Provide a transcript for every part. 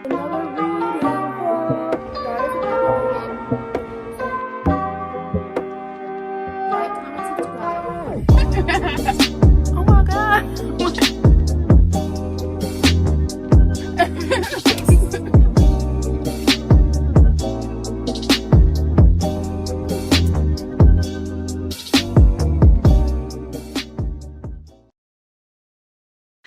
Another reading vlog. Guys, like, comment, subscribe. Oh my god.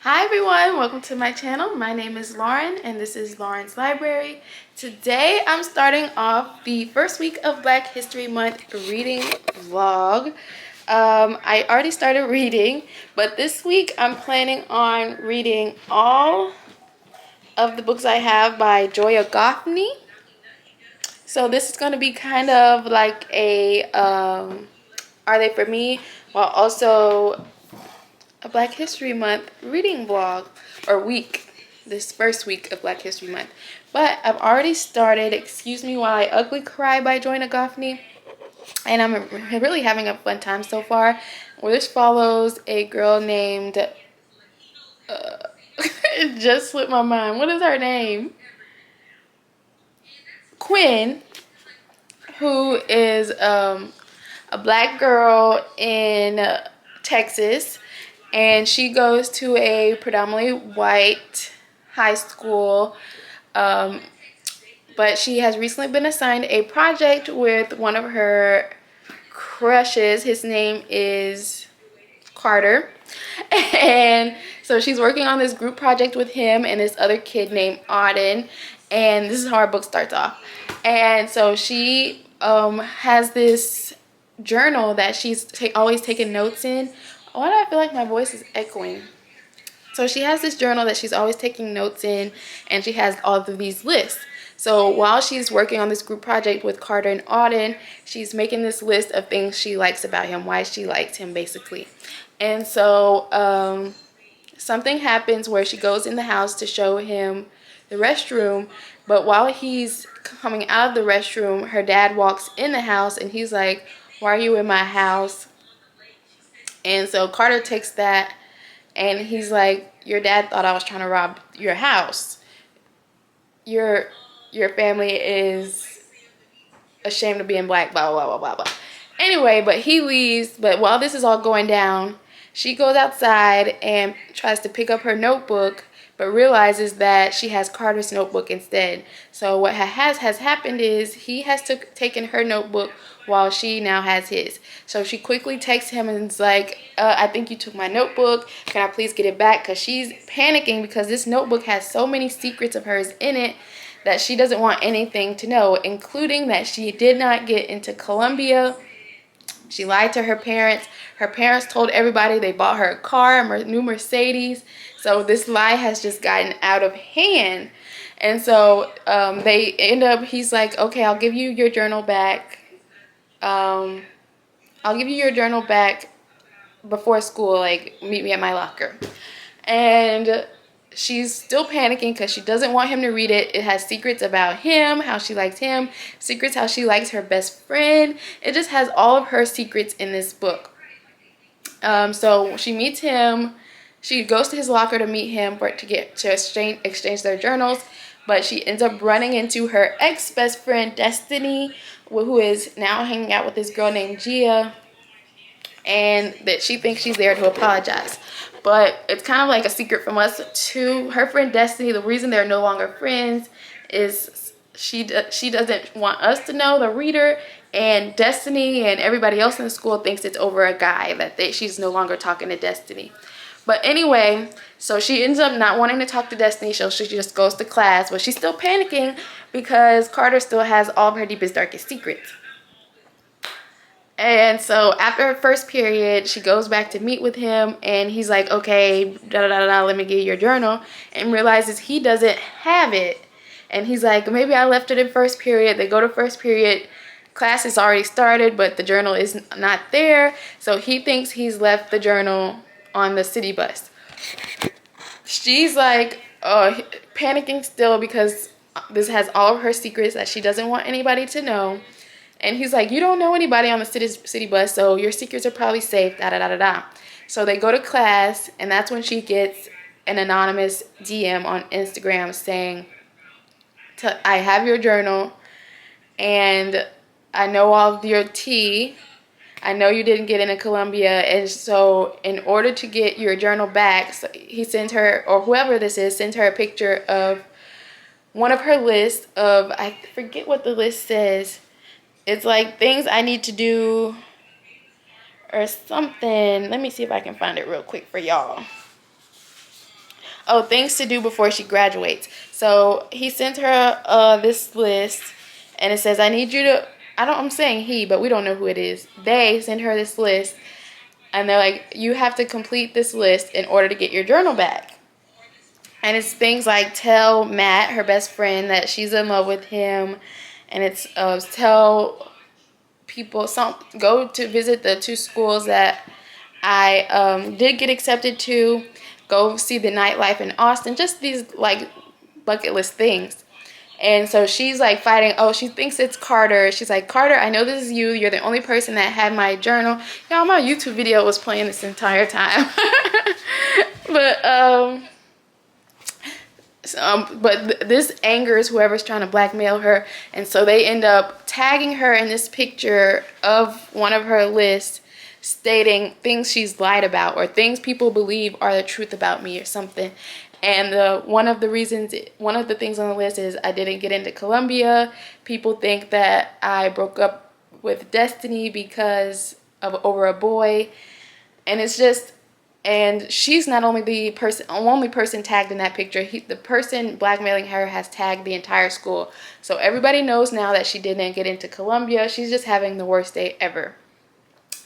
Hi everyone, welcome to my channel. My name is Lauren and this is Lauren's Library. Today I'm starting off the first week of Black History Month reading vlog. I already started reading, but this week I'm planning on reading all of the books I have by Joya Goffney. So this is going to be kind of like a Are They For Me, while also a Black History Month reading vlog, or week, this first week of Black History Month. But I've already started Excuse Me While I Ugly Cry by Joya Goffney, and I'm really having a fun time so far. Well, this follows a girl named, it just slipped my mind. What is her name? Quinn, who is a black girl in Texas. And she goes to a predominantly white high school, but she has recently been assigned a project with one of her crushes. His name is Carter. And so she's working on this group project with him and this other kid named Auden. And this is how our book starts off. And so she has this journal that she's always taking notes in. Why do I feel like my voice is echoing? So she has this journal that she's always taking notes in, and she has all of these lists. So while she's working on this group project with Carter and Auden, she's making this list of things she likes about him, why she likes him basically. And so something happens where she goes in the house to show him the restroom, but while he's coming out of the restroom, her dad walks in the house and he's like, "Why are you in my house?" And so Carter takes that and he's like, "Your dad thought I was trying to rob your house. Your family is ashamed of being black, blah, blah, blah, blah, blah." Anyway, but he leaves. But while this is all going down, she goes outside and tries to pick up her notebook, but realizes that she has Carter's notebook instead. So what has happened is he has taken her notebook while she now has his. So she quickly texts him and is like, "I think you took my notebook. Can I please get it back?" Because she's panicking because this notebook has so many secrets of hers in it that she doesn't want anything to know, including that she did not get into Columbia. She lied to her parents. Her parents told everybody they bought her a car, a new Mercedes. So this lie has just gotten out of hand. And so they end up, he's like, "Okay, I'll give you your journal back. I'll give you your journal back before school, like meet me at my locker." And she's still panicking because she doesn't want him to read it. It has secrets about him, how she likes him, secrets how she likes her best friend. It just has all of her secrets in this book. So she meets him. She goes to his locker to meet him to exchange their journals, but she ends up running into her ex-best friend Destiny, who is now hanging out with this girl named Gia, and that she thinks she's there to apologize. But it's kind of like a secret from us to her friend Destiny. The reason they're no longer friends is she doesn't want us to know, the reader, and Destiny and everybody else in the school thinks it's over a guy, that she's no longer talking to Destiny. But anyway, so she ends up not wanting to talk to Destiny, so she just goes to class, but she's still panicking because Carter still has all of her deepest, darkest secrets. And so after her first period, she goes back to meet with him, and he's like, "Okay, da da da da, let me get your journal," and realizes he doesn't have it. And he's like, "Maybe I left it in first period." They go to first period. Class has already started, but the journal is not there. So he thinks he's left the journal on the city bus. She's like panicking still because this has all of her secrets that she doesn't want anybody to know. And he's like, "You don't know anybody on the city bus, so your secrets are probably safe, da da da da da." So they go to class, and that's when she gets an anonymous DM on Instagram saying, I have your journal, and I know all of your tea. I know you didn't get into Colombia, and so in order to get your journal back, so he sent her, or whoever this is, sent her a picture of one of her lists of, I forget what the list says. It's like things I need to do or something. Let me see if I can find it real quick for y'all. Oh, things to do before she graduates. So he sent her this list, and it says, I need you to, I'm saying he, but we don't know who it is. They sent her this list, and they're like, you have to complete this list in order to get your journal back. And it's things like tell Matt, her best friend, that she's in love with him. And it's tell people, go to visit the 2 schools that I did get accepted to. Go see the nightlife in Austin. Just these like bucket list things. And so she's like fighting. Oh, she thinks it's Carter. She's like, Carter, I know this is you. You're the only person that had my journal. Y'all, my YouTube video was playing this entire time. But this angers whoever's trying to blackmail her, and so they end up tagging her in this picture of one of her lists, stating things she's lied about or things people believe are the truth about me or something. And one of the things on the list is I didn't get into Colombia. People think that I broke up with Destiny because of over a boy, and it's just. And she's not only the only person tagged in that picture. The person blackmailing her has tagged the entire school. So everybody knows now that she didn't get into Colombia. She's just having the worst day ever.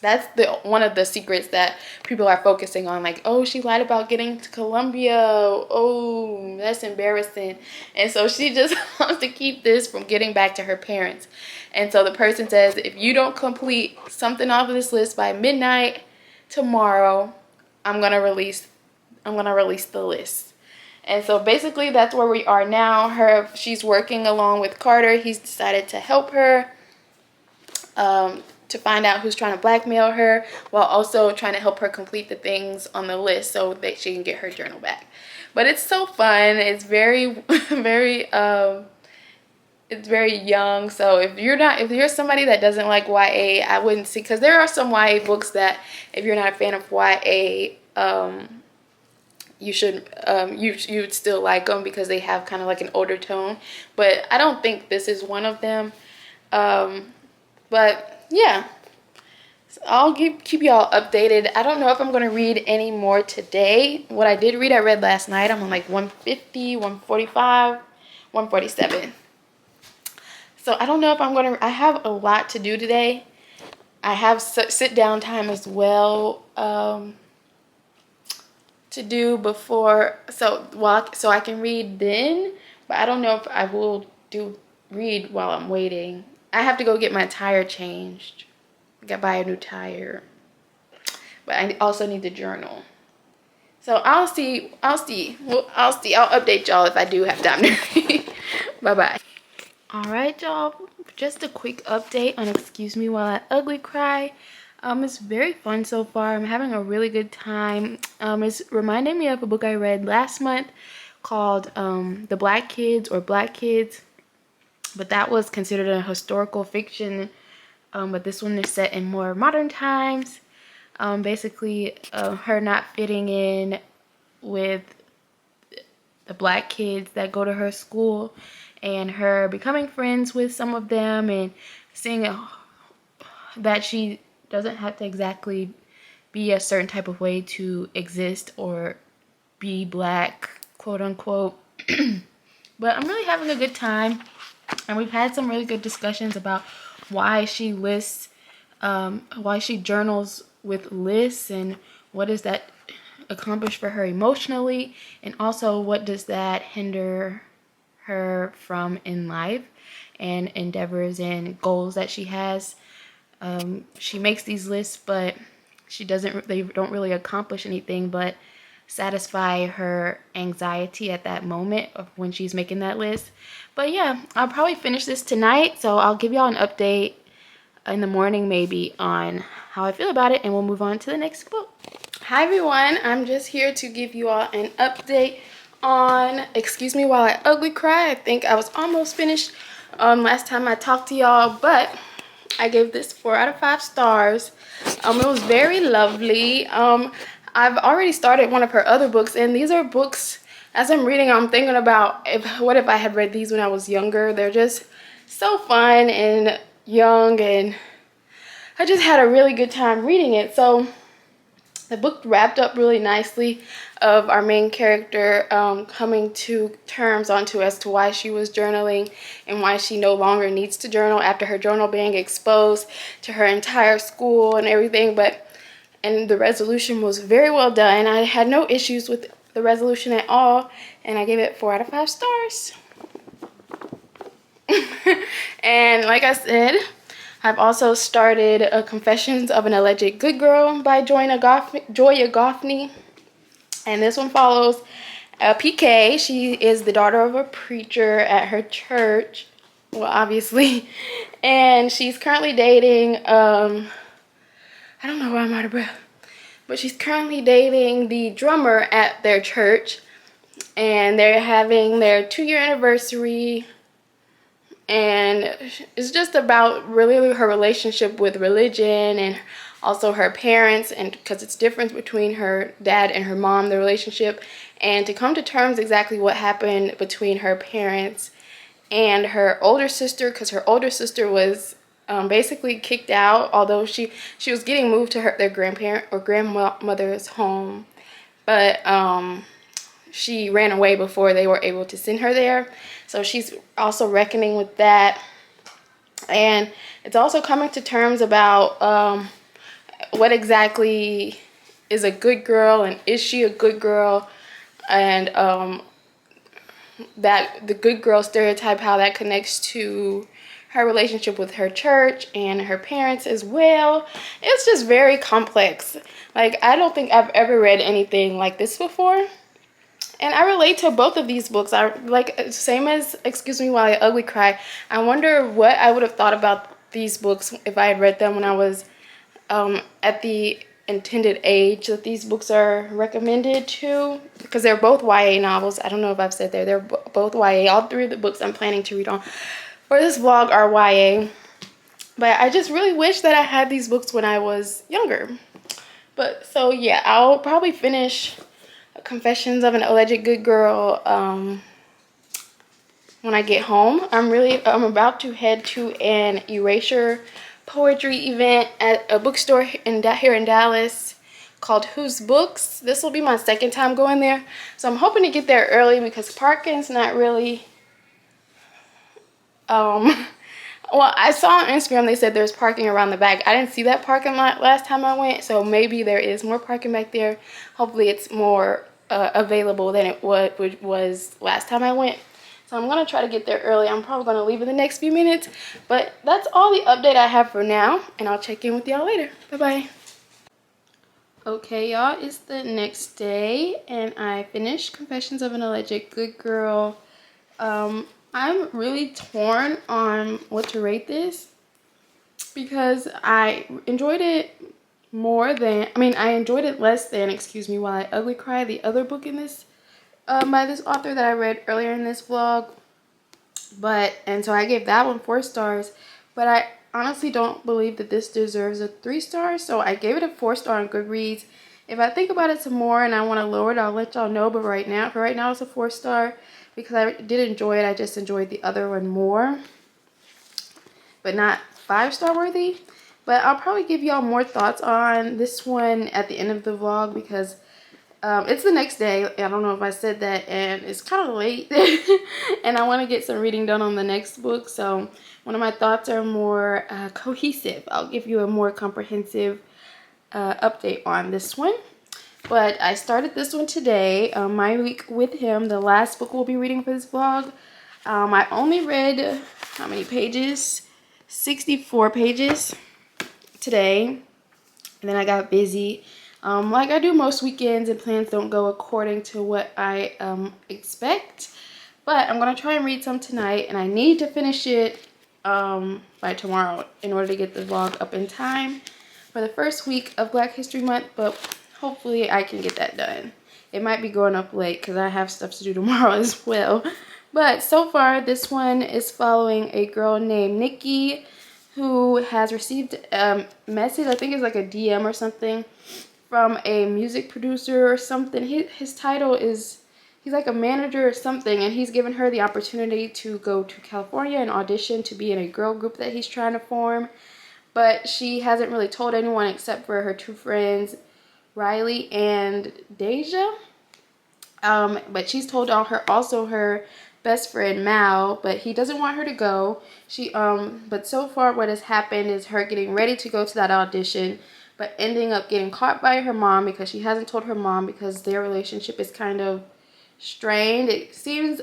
That's one of the secrets that people are focusing on. Like, oh, she lied about getting to Colombia. Oh, that's embarrassing. And so she just wants to keep this from getting back to her parents. And so the person says, if you don't complete something off of this list by midnight tomorrow, I'm gonna release the list. And so basically that's where we are now. She's working along with Carter. He's decided to help her to find out who's trying to blackmail her, while also trying to help her complete the things on the list so that she can get her journal back. But it's so fun. It's very it's very young. So if you're somebody that doesn't like YA, I wouldn't see, because there are some YA books that if you're not a fan of YA, you would still like them because they have kind of like an older tone. But I don't think this is one of them. But yeah, so I'll keep y'all updated. I don't know if I'm going to read any more today. What I did read, I read last night. I'm on like 150, 145, 147. So I don't know if I'm going to, I have a lot to do today. I have sit down time as well to do before, so I can read then, but I don't know if I will read while I'm waiting. I have to go get my tire changed. Buy a new tire. But I also need the journal. So I'll see. I'll update y'all if I do have time to read. Bye-bye. Alright, y'all, just a quick update on Excuse Me While I Ugly Cry. It's very fun so far. I'm having a really good time. It's reminding me of a book I read last month called The Black Kids or Black Kids, but that was considered a historical fiction, but this one is set in more modern times. Basically, her not fitting in with the black kids that go to her school, and her becoming friends with some of them, and seeing that she doesn't have to exactly be a certain type of way to exist or be black, quote unquote. But I'm really having a good time, and we've had some really good discussions about why she journals with lists, and what does that accomplish for her emotionally, and also what does that hinder her from in life and endeavors and goals that she has. She makes these lists, but they don't really accomplish anything but satisfy her anxiety at that moment of when she's making that list. But yeah, I'll probably finish this tonight, so I'll give y'all an update in the morning maybe on how I feel about it, and we'll move on to the next book. Hi everyone, I'm just here to give you all an update on Excuse Me While I Ugly Cry. I think I was almost finished last time I talked to y'all, but I gave this 4 out of 5 stars. It was very lovely. I've already started one of her other books, and these are books, as I'm reading, I'm thinking about what if I had read these when I was younger. They're just so fun and young, and I just had a really good time reading it. So the book wrapped up really nicely of our main character coming to terms as to why she was journaling and why she no longer needs to journal after her journal being exposed to her entire school and everything. And the resolution was very well done. I had no issues with the resolution at all, and I gave it 4 out of 5 stars. And like I said, I've also started Confessions of an Alleged Good Girl by Joya Goffney. And this one follows PK. She is the daughter of a preacher at her church. Well, obviously. And she's currently dating, I don't know why I'm out of breath. But she's currently dating the drummer at their church. And they're having their 2-year anniversary. And it's just about really her relationship with religion and also her parents, and because it's different between her dad and her mom, the relationship, and to come to terms exactly what happened between her parents and her older sister, because her older sister was basically kicked out, although she was getting moved to their grandparent or grandmother's home, but she ran away before they were able to send her there. So she's also reckoning with that. And it's also coming to terms about what exactly is a good girl, and is she a good girl, and that the good girl stereotype, how that connects to her relationship with her church and her parents as well. It's just very complex. Like, I don't think I've ever read anything like this before. And I relate to both of these books. I like, same as Excuse Me While I Ugly Cry. I wonder what I would have thought about these books if I had read them when I was at the intended age that these books are recommended to, because they're both YA novels. I don't know if I've said they're both YA. All 3 of the books I'm planning to read on for this vlog are YA. But I just really wish that I had these books when I was younger. But so yeah, I'll probably finish Confessions of an Alleged Good Girl when I get home. I'm about to head to an erasure poetry event at a bookstore here in Dallas called Whose Books. This will be my 2nd time going there, so I'm hoping to get there early because parking's not really well, I saw on Instagram they said there's parking around the back. I didn't see that parking lot last time I went, so maybe there is more parking back there. Hopefully it's more available than it was last time I went. So I'm going to try to get there early. I'm probably going to leave in the next few minutes. But that's all the update I have for now, and I'll check in with y'all later. Bye-bye. Okay, y'all, it's the next day, and I finished Confessions of an Alleged Good Girl. I'm really torn on what to rate this because I enjoyed it I enjoyed it less than Excuse Me While I Ugly Cry, the other book in this, by this author that I read earlier in this vlog. And so I gave that one 4 stars, but I honestly don't believe that this deserves a 3 stars, so I gave it a 4 star on Goodreads. If I think about it some more and I want to lower it, I'll let y'all know, but for right now it's a 4 star because I did enjoy it. I just enjoyed the other one more, but not 5-star worthy. But I'll probably give y'all more thoughts on this one at the end of the vlog because it's the next day. I don't know if I said that, and it's kind of late and I want to get some reading done on the next book, so one of my thoughts are more cohesive. I'll give you a more comprehensive update on this one. But I started this one today, My Week with Him, the last book we'll be reading for this vlog. I only read, how many pages? 64 pages today, and then I got busy. Like I do most weekends, and plans don't go according to what I expect. But I'm going to try and read some tonight, and I need to finish it by tomorrow in order to get the vlog up in time for the first week of Black History Month, but hopefully I can get that done. it might be going up late because I have stuff to do tomorrow as well. But so far, this one is following a girl named Nikki who has received a message, I think it's like a DM or something, from a music producer or something. His title is, he's like a manager or something, and he's given her the opportunity to go to California and audition to be in a girl group that he's trying to form. But she hasn't really told anyone except for her two friends, Riley and Deja. But she's told also her best friend Mal, but he doesn't want her to go. But so far what has happened is her getting ready to go to that audition, but ending up getting caught by her mom because she hasn't told her mom because their relationship is kind of strained. It seems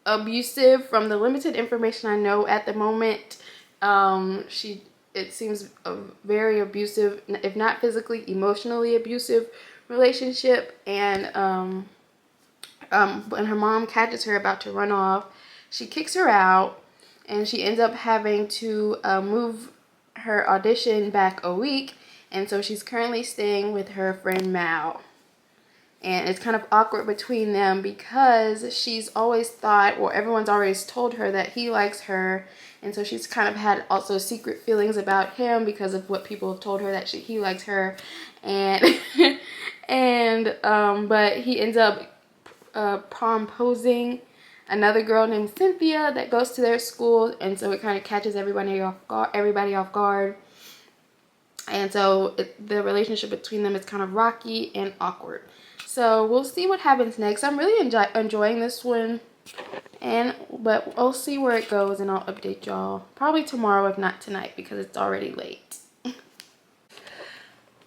abusive from the limited information I know at the moment. It seems a very abusive, if not physically, emotionally abusive relationship. And when her mom catches her about to run off, she kicks her out, and she ends up having to move her audition back a week. And so she's currently staying with her friend Mal. And it's kind of awkward between them because she's always thought, or everyone's always told her that he likes her. And so she's kind of had also secret feelings about him because of what people have told her that he likes her. And but he ends up promposing another girl named Cynthia that goes to their school, and so it kind of catches everybody off guard. And so the relationship between them is kind of rocky and awkward. So we'll see what happens next. I'm really enjoying this one, but we'll see where it goes, and I'll update y'all probably tomorrow, if not tonight, because it's already late.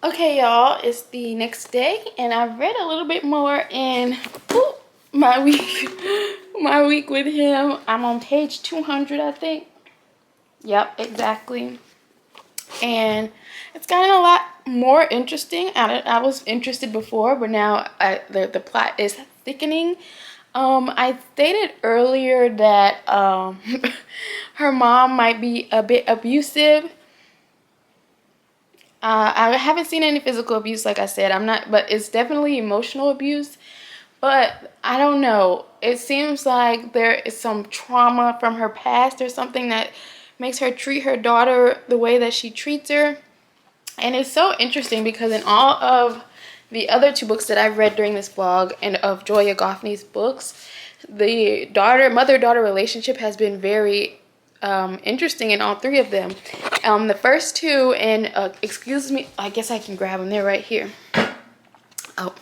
Okay, y'all, it's the next day, and I've read a little bit more in my week with him. I'm on page 200, I think. Yep, exactly. And it's gotten a lot more interesting. I was interested before, but now the plot is thickening. I stated earlier that her mom might be a bit abusive. I haven't seen any physical abuse, like I said. But it's definitely emotional abuse. But I don't know. It seems like there is some trauma from her past or something that makes her treat her daughter the way that she treats her. And it's so interesting because in all of the other two books that I've read during this vlog and of Joya Goffney's books, the mother-daughter relationship has been very interesting in all three of them. The first two, and excuse me, I guess I can grab them. They're right here. Oh.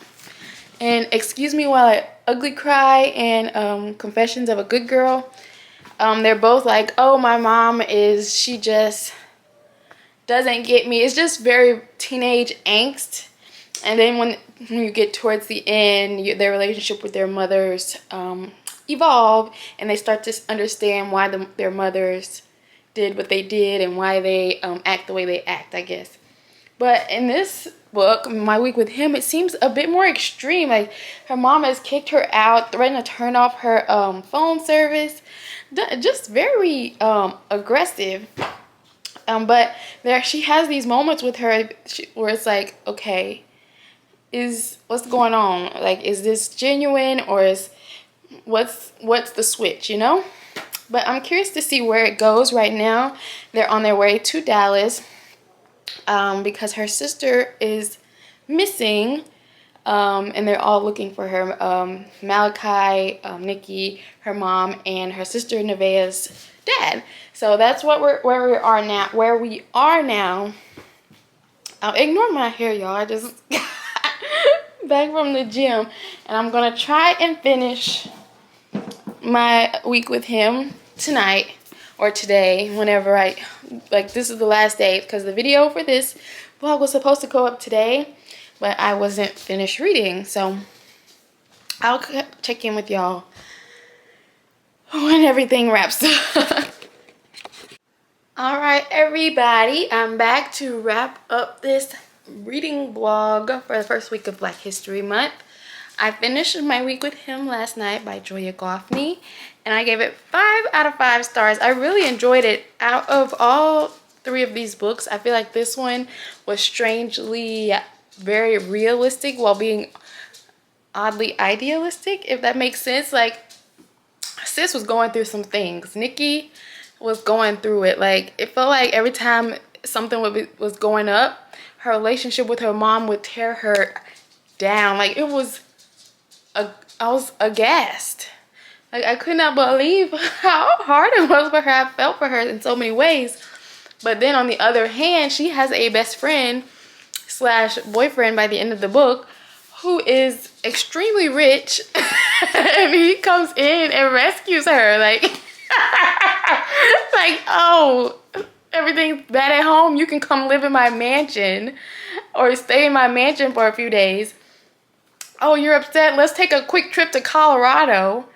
And Excuse Me While I Ugly Cry and Confessions of a Good Girl. They're both like, oh, my mom she just doesn't get me. It's just very teenage angst. And then when you get towards the end, their relationship with their mothers evolve, and they start to understand why their mothers did what they did and why they act the way they act, I guess. But in this book, My Week with Him, it seems a bit more extreme. Like, her mom has kicked her out, threatened to turn off her phone service. Just very aggressive. But she has these moments with her where it's like, okay, what's going on? Like, is this genuine, or what's the switch, you know? But I'm curious to see where it goes. Right now, they're on their way to Dallas. Because her sister is missing, and they're all looking for her. Malachi, Nikki, her mom, and her sister Nevaeh's dad. So that's where we are now. Ignore my hair, y'all. I just got back from the gym, and I'm gonna try and finish my week with him tonight. Or today, whenever this is the last day, because the video for this vlog was supposed to go up today, but I wasn't finished reading. So I'll check in with y'all when everything wraps up. All right, everybody, I'm back to wrap up this reading vlog for the first week of Black History Month. I finished My Week with Him last night by Joya Goffney, and I gave it 5 out of 5 stars. I really enjoyed it. Out of all three of these books, I feel like this one was strangely very realistic while being oddly idealistic, if that makes sense. Like, sis was going through some things. Nikki was going through it. Like, it felt like every time something was going up, her relationship with her mom would tear her down. Like, it was, I was aghast. Like, I could not believe how hard it was for her. I felt for her in so many ways. But then on the other hand, she has a best friend slash boyfriend by the end of the book who is extremely rich. And he comes in and rescues her. Like, like, oh, everything's bad at home. You can come live in my mansion or stay in my mansion for a few days. Oh, you're upset? Let's take a quick trip to Colorado.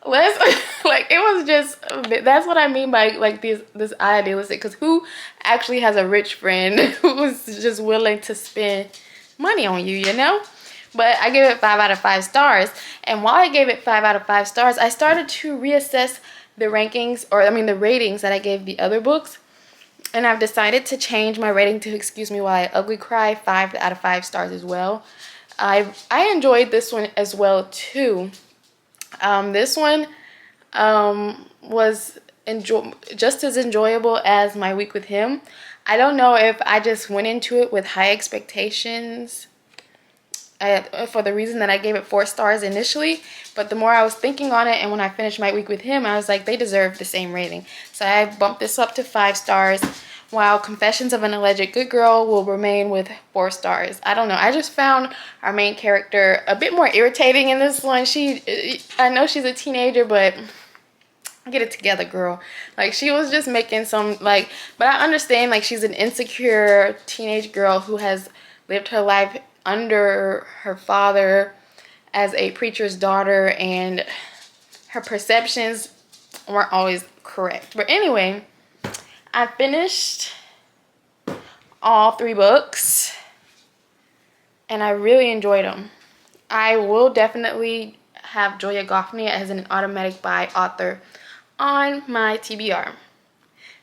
Let's, like, it was just, that's what I mean by, like, this idealistic, because who actually has a rich friend who's just willing to spend money on you, you know? But I gave it 5 out of 5 stars. And while I gave it 5 out of 5 stars, I started to reassess the rankings, or I mean the ratings that I gave the other books. And I've decided to change my rating to Excuse Me While I Ugly Cry, 5 out of 5 stars as well. I enjoyed this one as well too. This one was just as enjoyable as my week with him. I don't know if I just went into it with high expectations for the reason that I gave it 4 stars initially, but the more I was thinking on it and when I finished my week with him, I was like, they deserve the same rating. So I bumped this up to 5 stars, while Confessions of an Alleged Good Girl will remain with 4 stars. I don't know. I just found our main character a bit more irritating in this one. I know she's a teenager, but get it together, girl. Like, she was just making some, like, but I understand, like, she's an insecure teenage girl who has lived her life under her father as a preacher's daughter, and her perceptions weren't always correct. But anyway, I finished all 3 books and I really enjoyed them. I will definitely have Joya Goffney as an automatic buy author on my TBR.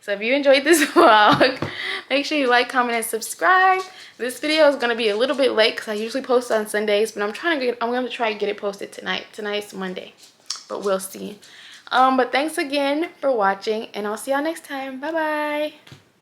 So if you enjoyed this vlog, make sure you like, comment, and subscribe. This video is going to be a little bit late because I usually post on Sundays, but I'm going to try to get it posted tonight. Tonight's Monday, but we'll see. But thanks again for watching, and I'll see y'all next time. Bye bye.